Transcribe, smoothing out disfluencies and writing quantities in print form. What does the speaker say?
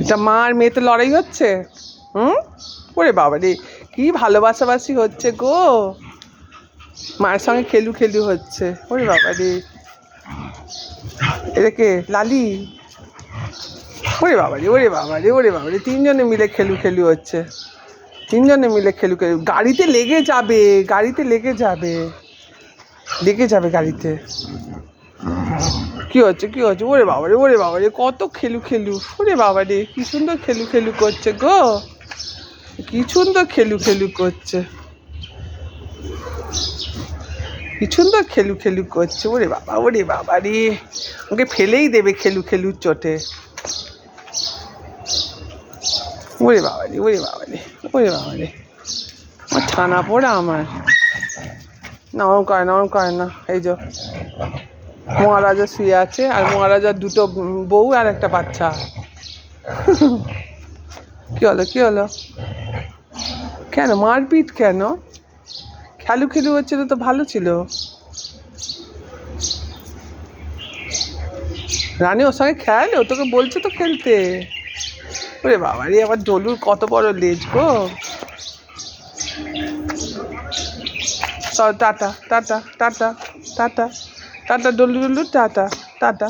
এটা মা আর মেয়েতে লড়াই হচ্ছে। ওরে বাবা রে, কি ভালোবাসাবাসি হচ্ছে গো, মায়ের সঙ্গে খেলু খেলু হচ্ছে। ওরে বাবা রে, এটাকে লালি। ওরে বাবা রে, ওরে বাবা রে, ওরে বাবা রে, তিনজনে মিলে খেলু খেলু হচ্ছে, তিনজনে মিলে খেলু খেলু। গাড়িতে লেগে যাবে, গাড়িতে লেগে যাবে, লেগে যাবে গাড়িতে। কি হচ্ছে, কি হচ্ছে? ওরে বাবা রে, ওরে বাবা রে, কত খেলু খেলু। ওরে বাবা রে, কি সুন্দর খেলু খেলু করছে গো, কি সুন্দর খেলু খেলু করছে, কি সুন্দর খেলু খেলু করছে। ওরে বাবা, ওরে বাবা রে, ওকে ফেলেই দেবে খেলু খেলুর চোটে। ওরে বাবা রে, ওরে বাবা রে, ওরে বাবা রে, আমার ছানা পড়া আমার। না ওরম করে না, ওরম করে না। এই যে মহারাজা শুয়ে আছে, আর মহারাজার দুটো বউ আর একটা বাচ্চা। কি হলো, কি হলো? কেন মারপিট কেন? খেলু খেলু হচ্ছিল তো ভালো ছিল। রানী ওর সঙ্গে খেলে, ও তোকে বলছে তো খেলতে। ওরে বাবা রে, আবার ডলুর কত বড় লেজ গো। Tata tata tata tata tata, Dolu Dolu tata tata.